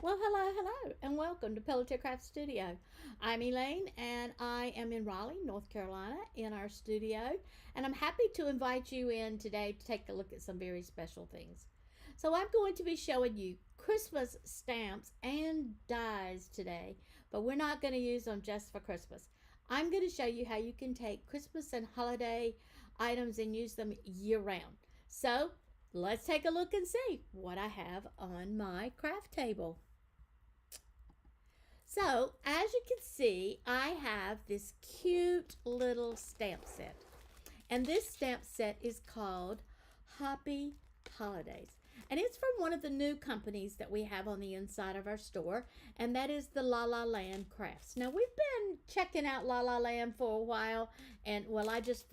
Well, hello, and welcome to Pelletier Craft Studio. I'm Elaine, and I am in Raleigh, North Carolina, in our studio, and I'm happy to invite you in today to take a look at some very special things. So, I'm going to be showing you Christmas stamps and dies today, but we're not going to use them just for Christmas. I'm going to show you how you can take Christmas and holiday items and use them year round. So, let's take a look and see what I have on my craft table. So, as you can see, I have this cute little stamp set. And this stamp set is called Hoppy Holidays. And it's from one of the new companies that we have on the inside of our store, and that is the La La Land Crafts. Now, we've been checking out La La Land for a while, and well, I just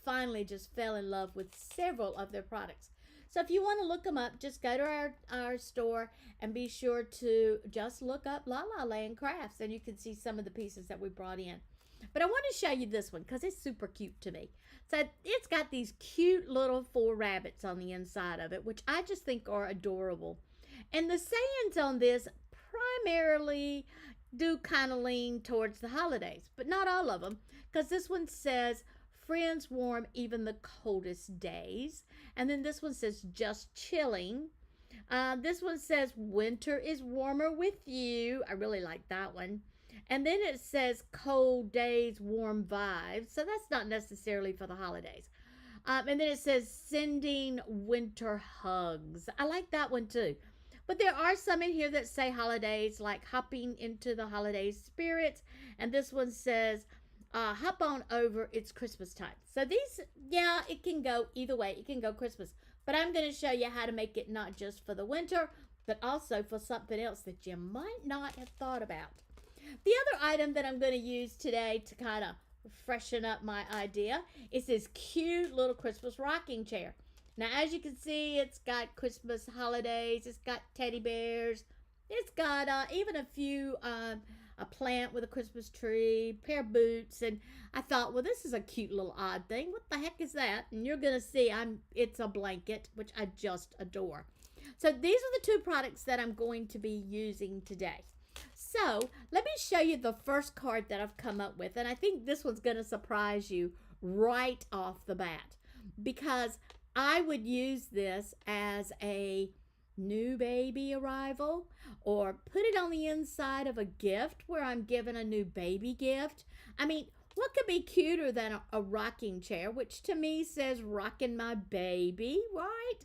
finally fell in love with several of their products. So if you want to look them up, just go to our store and be sure to just look up La La Land Crafts, and you can see some of the pieces that we brought in. But I want to show you this one because it's super cute to me. So it's got these cute little 4 rabbits on the inside of it, which I just think are adorable. And the sayings on this primarily do kind of lean towards the holidays, but not all of them, because this one says, friends warm even the coldest days. And then this one says, just chilling. This one says, winter is warmer with you. I really like that one. And then it says, cold days, warm vibes. So that's not necessarily for the holidays. And then it says, sending winter hugs. I like that one too. But there are some in here that say holidays, like hopping into the holiday spirit. And this one says, hop on over, it's Christmas time. So these, yeah, it can go either way. It can go Christmas. But I'm going to show you how to make it not just for the winter, but also for something else that you might not have thought about. The other item that I'm going to use today to kind of freshen up my idea is this cute little Christmas rocking chair. Now, as you can see, it's got Christmas holidays, it's got teddy bears, it's got even a plant with a Christmas tree, pair of boots, and I thought, well, this is a cute little odd thing. What the heck is that? And you're gonna see, it's a blanket, which I just adore. So these are the two products that I'm going to be using today. So let me show you the first card that I've come up with, and I think this one's gonna surprise you right off the bat because I would use this as a new baby arrival, or put it on the inside of a gift where I'm giving a new baby gift. I mean, what could be cuter than a rocking chair, which to me says rocking my baby, right?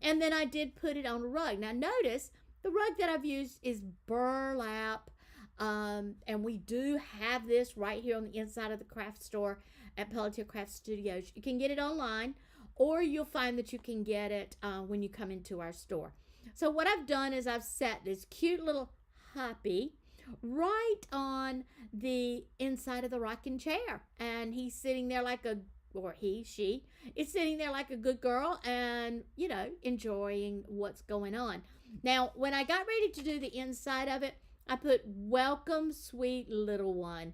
And then I did put it on a rug. Now notice the rug that I've used is burlap. And we do have this right here on the inside of the craft store at Pelletier Craft Studios. You can get it online, or you'll find that you can get it when you come into our store. So what I've done is I've set this cute little Hoppy right on the inside of the rocking chair. And he's sitting there like she is sitting there like a good girl and, enjoying what's going on. Now, when I got ready to do the inside of it, I put, welcome, sweet little one.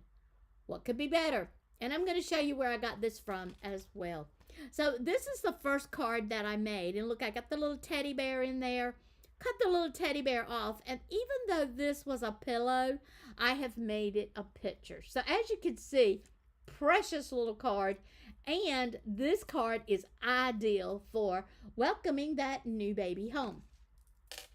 What could be better? And I'm going to show you where I got this from as well. So this is the first card that I made. And look, I got the little teddy bear in there. Cut the little teddy bear off. And even though this was a pillow, I have made it a picture. So as you can see, precious little card. And this card is ideal for welcoming that new baby home.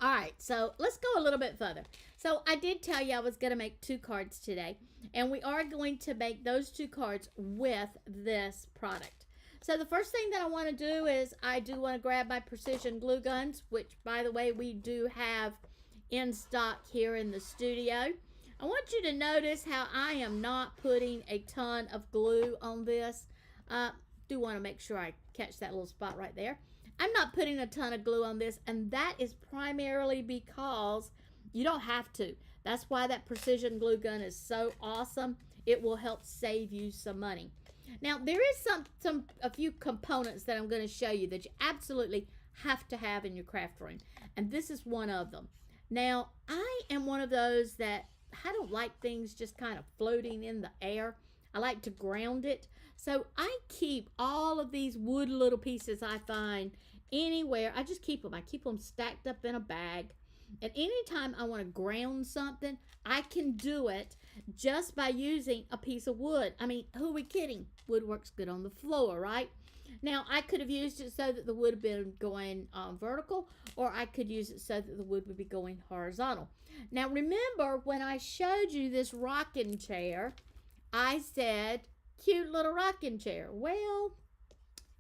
All right, so let's go a little bit further. So I did tell you I was going to make 2 cards today, and we are going to make those 2 cards with this product. So the first thing that I want to do is I do want to grab my precision glue guns, which, by the way, we do have in stock here in the studio. I want you to notice how I am not putting a ton of glue on this. Do want to make sure I catch that little spot right there. I'm not putting a ton of glue on this, and that is primarily because you don't have to. That's why that precision glue gun is so awesome. It will help save you some money. Now, there is a few components that I'm going to show you that you absolutely have to have in your craft room, and this is one of them. Now, I am one of those that I don't like things just kind of floating in the air. I like to ground it. So I keep all of these wood little pieces I find anywhere. I just keep them. I keep them stacked up in a bag. And anytime I want to ground something, I can do it just by using a piece of wood. I mean, who are we kidding? Wood works good on the floor, right? Now, I could have used it so that the wood had been going vertical, or I could use it so that the wood would be going horizontal. Now, remember when I showed you this rocking chair, I said, cute little rocking chair. Well,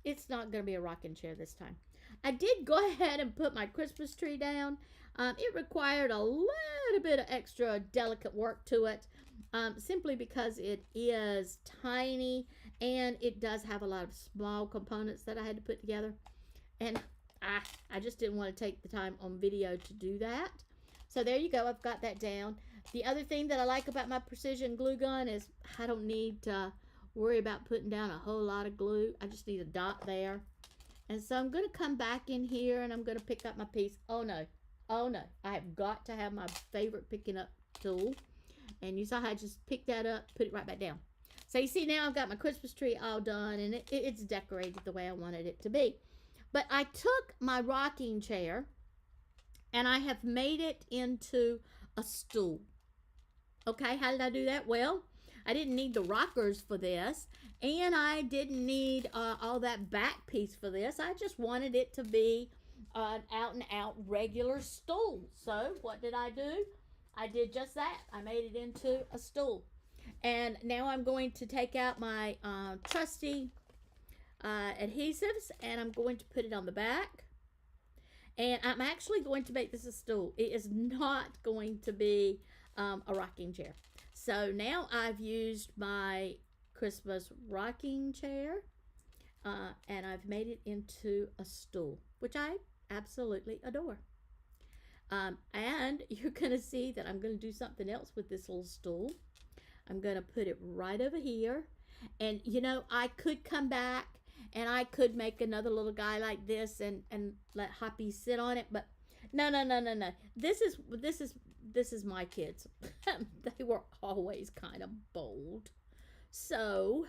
it's not going to be a rocking chair this time. I did go ahead and put my Christmas tree down. It required a little bit of extra delicate work to it, simply because it is tiny and it does have a lot of small components that I had to put together. And I just didn't want to take the time on video to do that. So there you go. I've got that down. The other thing that I like about my precision glue gun is I don't need to worry about putting down a whole lot of glue. I just need a dot there. And so I'm going to come back in here and I'm going to pick up my piece. Oh no, I have got to have my favorite picking up tool. And you saw how I just picked that up, put it right back down. So you see now I've got my Christmas tree all done and it's decorated the way I wanted it to be. But I took my rocking chair and I have made it into a stool. Okay, how did I do that? Well, I didn't need the rockers for this, and I didn't need all that back piece for this. I just wanted it to be an out-and-out regular stool. So what did I do? I did just that. I made it into a stool. And now I'm going to take out my trusty adhesives, and I'm going to put it on the back. And I'm actually going to make this a stool. It is not going to be a rocking chair. So now I've used my Christmas rocking chair and I've made it into a stool, which I absolutely adore. And you're going to see that I'm going to do something else with this little stool. I'm going to put it right over here. And, you know, I could come back and I could make another little guy like this and let Hoppy sit on it. But no. This is my kids. They were always kind of bold. So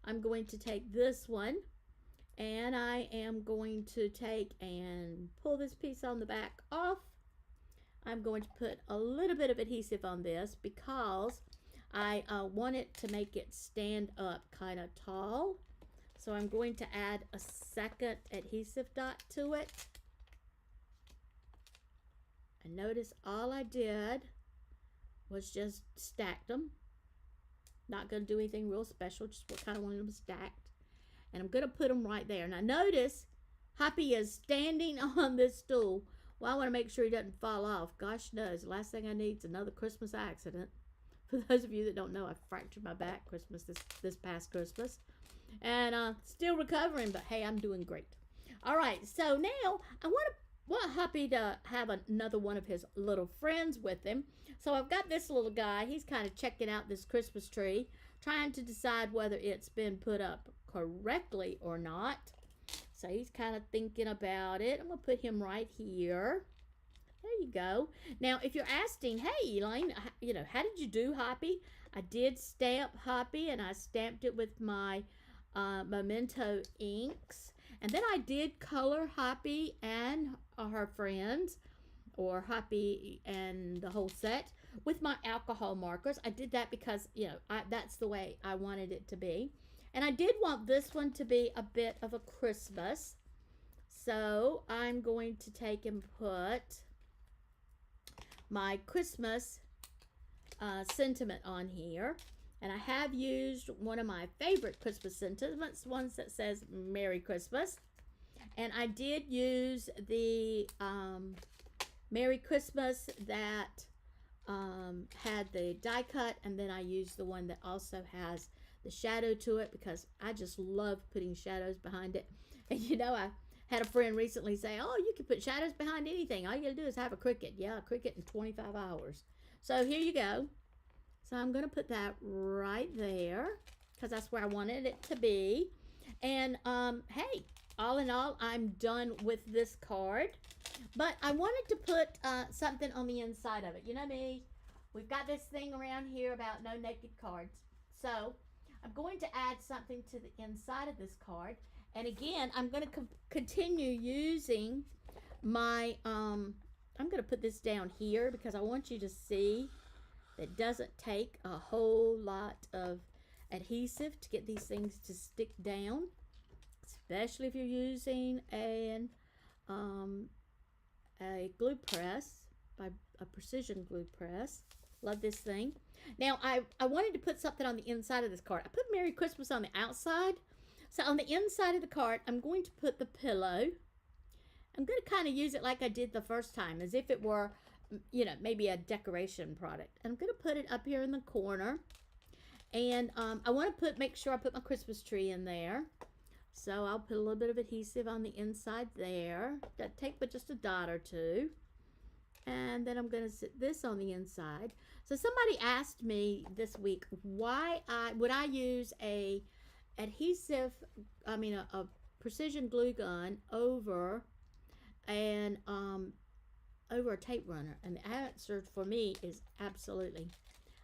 I'm going to take this one and I am going to take and pull this piece on the back off. I'm going to put a little bit of adhesive on this because I want it to make it stand up kind of tall. So I'm going to add a second adhesive dot to it. And notice all I did was just stacked them. Not going to do anything real special, just what kind of wanted them stacked. And I'm going to put them right there. Now notice Hoppy is standing on this stool. Well, I want to make sure he doesn't fall off. Gosh knows, the last thing I need is another Christmas accident. For those of you that don't know, I fractured my back this past Christmas. And still recovering, but hey, I'm doing great. All right, so now I want Hoppy to have another one of his little friends with him. So I've got this little guy. He's kind of checking out this Christmas tree, trying to decide whether it's been put up correctly or not. So he's kind of thinking about it. I'm going to put him right here. There you go. Now, if you're asking, hey, Elaine, you know, how did you do Hoppy? I did stamp Hoppy, and I stamped it with my Memento inks. And then I did color Hoppy and her friends, or Hoppy and the whole set, with my alcohol markers. I did that because, you know, that's the way I wanted it to be. And I did want this one to be a bit of a Christmas. So I'm going to take and put my Christmas sentiment on here. And I have used one of my favorite Christmas sentiments, ones that says Merry Christmas. And I did use the Merry Christmas that had the die cut, and then I used the one that also has the shadow to it because I just love putting shadows behind it. And you know, I had a friend recently say, oh, you can put shadows behind anything. All you gotta do is have a Cricut. Yeah, a Cricut in 25 hours. So here you go. So I'm going to put that right there because that's where I wanted it to be. And hey, all in all, I'm done with this card. But I wanted to put something on the inside of it. You know me, we've got this thing around here about no naked cards. So I'm going to add something to the inside of this card. And again, I'm going to continue using my I'm going to put this down here because I want you to see that it doesn't take a whole lot of adhesive to get these things to stick down, especially if you're using a glue press, by a precision glue press. Love this thing. Now, I wanted to put something on the inside of this card. I put Merry Christmas on the outside. So on the inside of the card, I'm going to put the pillow. I'm going to kind of use it like I did the first time, as if it were, you know, maybe a decoration product. And I'm going to put it up here in the corner. And I want to make sure I put my Christmas tree in there. So I'll put a little bit of adhesive on the inside there. That take but just a dot or two. And then I'm going to sit this on the inside. So somebody asked me this week why would I use a precision glue gun over over a tape runner, and the answer for me is absolutely.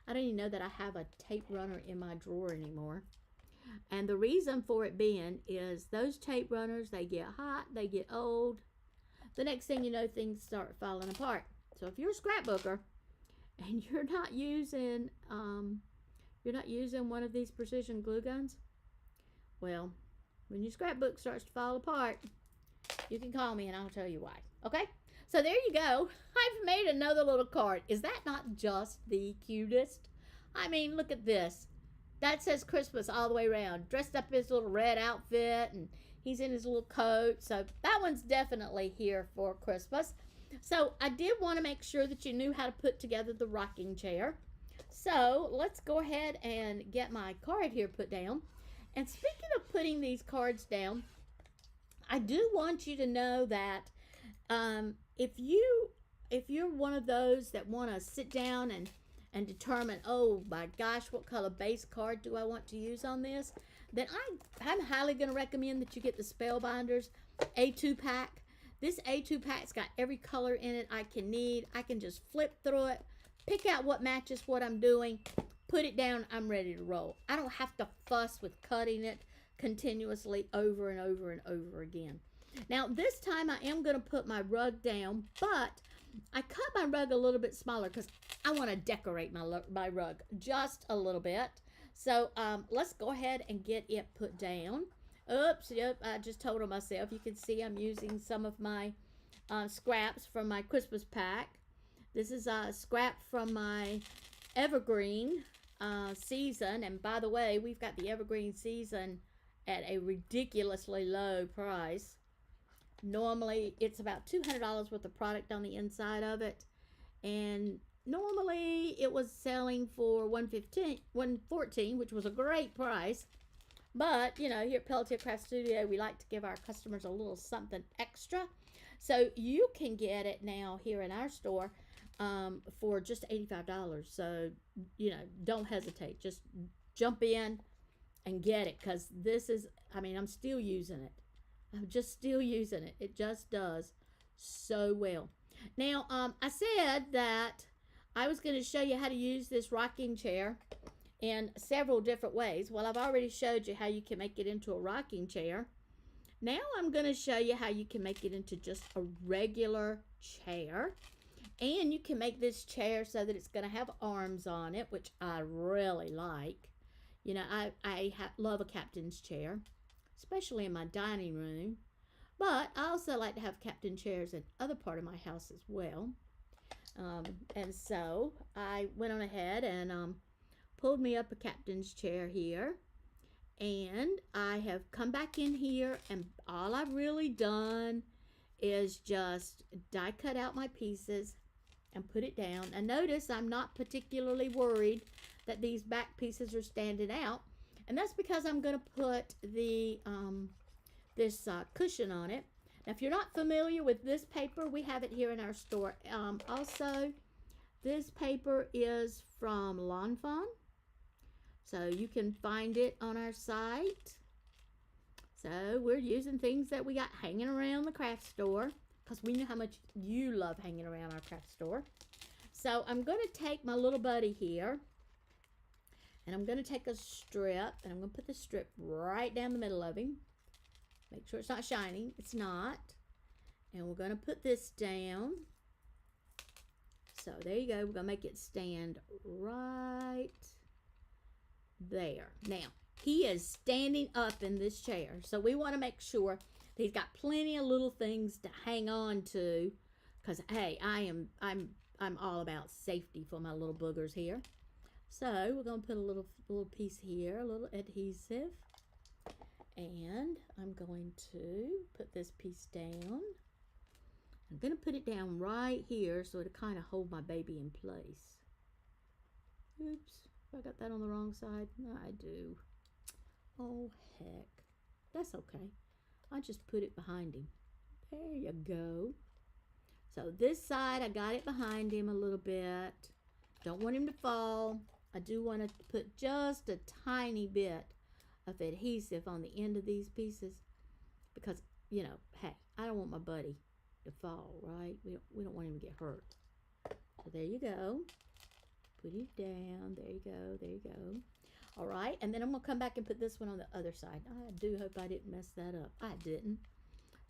I don't even know that I have a tape runner in my drawer anymore. And the reason for it being is those tape runners, they get hot, they get old. The next thing you know, things start falling apart. So if you're a scrapbooker and you're not using one of these precision glue guns, well, when your scrapbook starts to fall apart, you can call me and I'll tell you why. Okay? So there you go. I've made another little card. Is that not just the cutest? I mean, look at this. That says Christmas all the way around. Dressed up in his little red outfit, and he's in his little coat. So that one's definitely here for Christmas. So I did want to make sure that you knew how to put together the rocking chair. So let's go ahead and get my card here put down. And speaking of putting these cards down, I do want you to know that if you're one of those that want to sit down and determine, oh my gosh, what color base card do I want to use on this, then I'm highly going to recommend that you get the Spellbinders A2 pack. This A2 pack's got every color in it I can need. I can just flip through it, pick out what matches what I'm doing, put it down, I'm ready to roll. I don't have to fuss with cutting it continuously over and over and over again. Now this time I am going to put my rug down, but I cut my rug a little bit smaller because I want to decorate my rug just a little bit. So let's go ahead and get it put down. Oops, yep, I just told on myself. You can see I'm using some of my scraps from my Christmas pack. This is a scrap from my evergreen season. And by the way, we've got the evergreen season at a ridiculously low price. Normally, it's about $200 worth of product on the inside of it. And normally, it was selling for $114, which was a great price. But, you know, here at Pelletier Craft Studio, we like to give our customers a little something extra. So you can get it now here in our store for just $85. So, you know, don't hesitate. Just jump in and get it, because this is, I mean, I'm still using it. I'm just still using it. It just does so well. Now, I said that I was going to show you how to use this rocking chair in several different ways. Well, I've already showed you how you can make it into a rocking chair. Now I'm going to show you how you can make it into just a regular chair. And you can make this chair so that it's going to have arms on it, which I really like. You know, I love a captain's chair, especially in my dining room. But I also like to have captain chairs in other part of my house as well. And so I went on ahead and pulled me up a captain's chair here. And I have come back in here, and all I've really done is just die cut out my pieces and put it down. And notice I'm not particularly worried that these back pieces are standing out. And that's because I'm going to put the this cushion on it. Now, if you're not familiar with this paper, we have it here in our store. Also, this paper is from Lawn Fawn. So you can find it on our site. So we're using things that we got hanging around the craft store, because we know how much you love hanging around our craft store. So I'm going to take my little buddy here, and I'm going to take a strip, and I'm going to put the strip right down the middle of him. Make sure it's not shining. It's not. And we're going to put this down. So there you go. We're going to make it stand right there. Now, he is standing up in this chair. So we want to make sure that he's got plenty of little things to hang on to. Because, hey, I'm all about safety for my little boogers here. So we're going to put a little piece here, a little adhesive. And I'm going to put this piece down. I'm going to put it down right here so it'll kind of hold my baby in place. Oops, I got that on the wrong side. No, I do. Oh, heck. That's okay. I just put it behind him. There you go. So this side, I got it behind him a little bit. Don't want him to fall. I do want to put just a tiny bit of adhesive on the end of these pieces because, you know, hey, I don't want my buddy to fall, right? We don't want him to get hurt. So there you go. Put it down. There you go. There you go. All right, and then I'm going to come back and put this one on the other side. I do hope I didn't mess that up. I didn't.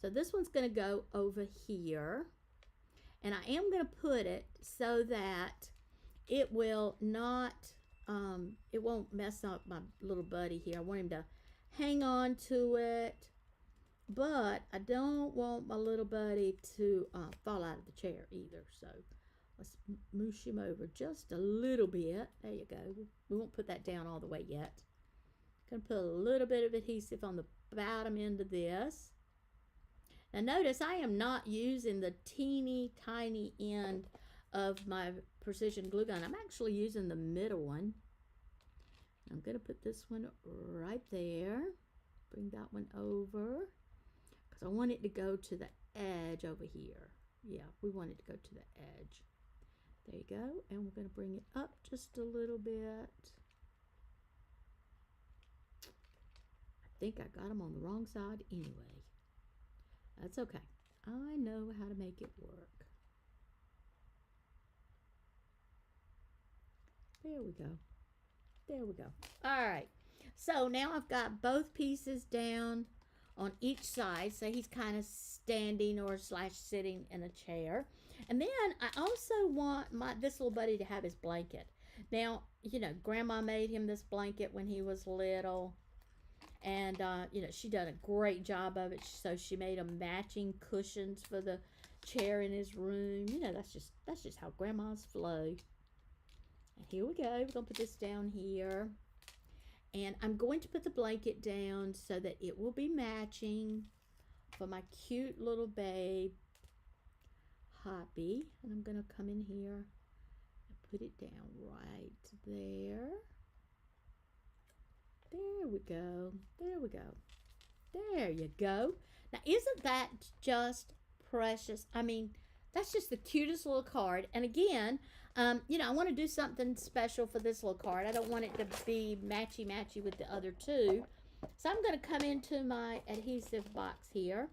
So this one's going to go over here. And I am going to put it so that it will not, it won't mess up my little buddy here. I want him to hang on to it. But I don't want my little buddy to fall out of the chair either. So let's moosh him over just a little bit. There you go. We won't put that down all the way yet. Going to put a little bit of adhesive on the bottom end of this. Now notice I am not using the teeny tiny end of my precision glue gun. I'm actually using the middle one. I'm going to put this one right there. Bring that one over. I want it to go to the edge over here. Yeah, we want it to go to the edge. There you go. And we're going to bring it up just a little bit. I think I got them on the wrong side anyway. That's okay. I know how to make it work. There we go. There we go. All right. So now I've got both pieces down on each side, so he's kind of standing or slash sitting in a chair. And then I also want this little buddy to have his blanket. Now, you know, Grandma made him this blanket when he was little, and you know, she done a great job of it. So she made him matching cushions for the chair in his room. You know, that's just how grandmas flow. And here we go. We're gonna put this down here. And I'm going to put the blanket down so that it will be matching for my cute little babe, Hoppy. And I'm going to come in here and put it down right there. There we go. There we go. There you go. Now, isn't that just precious? I mean, that's just the cutest little card. And again, you know, I want to do something special for this little card. I don't want it to be matchy-matchy with the other two. So I'm going to come into my adhesive box here.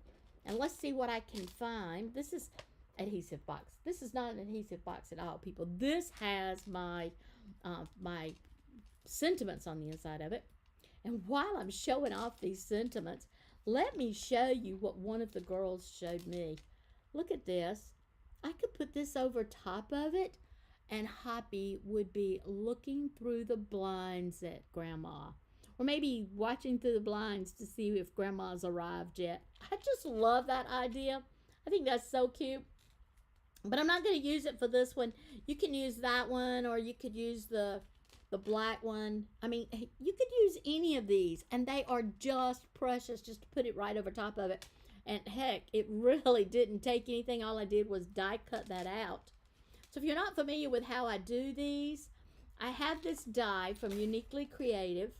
And let's see what I can find. This is adhesive box. This is not an adhesive box at all, people. This has my, my sentiments on the inside of it. And while I'm showing off these sentiments, let me show you what one of the girls showed me. Look at this. I could put this over top of it, and Hoppy would be looking through the blinds at Grandma. Or maybe watching through the blinds to see if Grandma's arrived yet. I just love that idea. I think that's so cute. But I'm not going to use it for this one. You can use that one, or you could use the black one. I mean, you could use any of these, and they are just precious just to put it right over top of it. And heck, it really didn't take anything. All I did was die cut that out. So if you're not familiar with how I do these, I have this die from Uniquely Creative.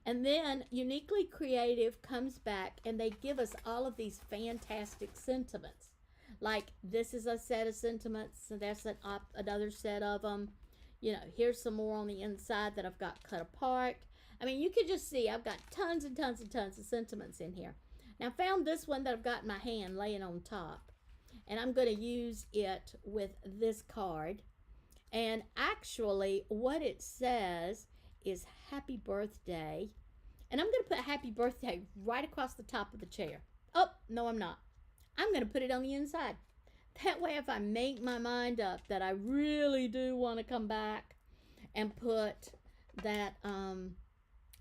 And then Uniquely Creative comes back and they give us all of these fantastic sentiments. Like this is a set of sentiments, and that's another set of them. You know, here's some more on the inside that I've got cut apart. I mean, you can just see I've got tons and tons and tons of sentiments in here. Now, I found this one that I've got in my hand laying on top. And I'm going to use it with this card. And actually, what it says is Happy Birthday. And I'm going to put Happy Birthday right across the top of the chair. Oh, no, I'm not. I'm going to put it on the inside. That way, if I make my mind up that I really do want to come back and put that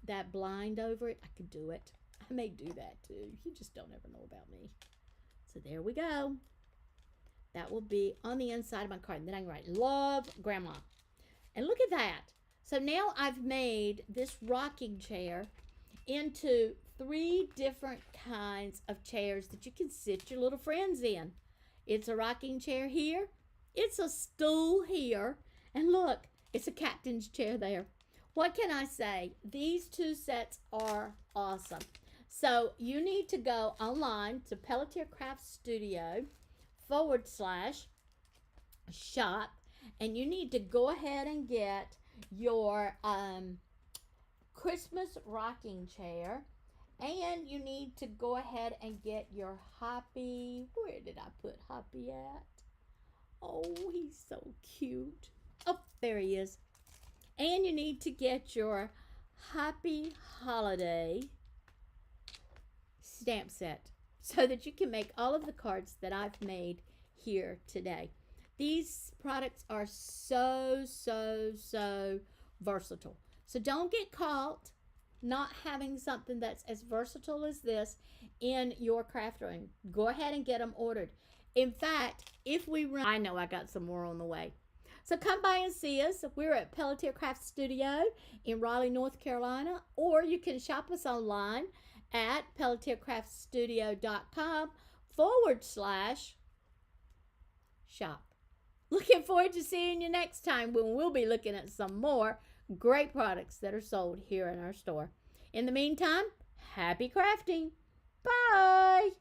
that blind over it, I could do it. I may do that too. You just don't ever know about me. So there we go. That will be on the inside of my card. And then I can write, love, Grandma. And look at that. So now I've made this rocking chair into 3 different kinds of chairs that you can sit your little friends in. It's a rocking chair here. It's a stool here. And look, it's a captain's chair there. What can I say? These 2 sets are awesome. So you need to go online to pelletiercraftstudio.com/shop, and you need to go ahead and get your Christmas rocking chair, and you need to go ahead and get your Hoppy. Where did I put Hoppy at? Oh, he's so cute. Oh, there he is. And you need to get your Hoppy Holiday stamp set so that you can make all of the cards that I've made here today. These products are so versatile. So don't get caught not having something that's as versatile as this in your craft room. Go ahead and get them ordered. In fact, if we run, I know I got some more on the way. So come by and see us. We're at Pelletier Craft Studio in Raleigh, North Carolina, or you can shop us online at pelletiercraftstudio.com/shop. Looking forward to seeing you next time when we'll be looking at some more great products that are sold here in our store. In the meantime, happy crafting. Bye.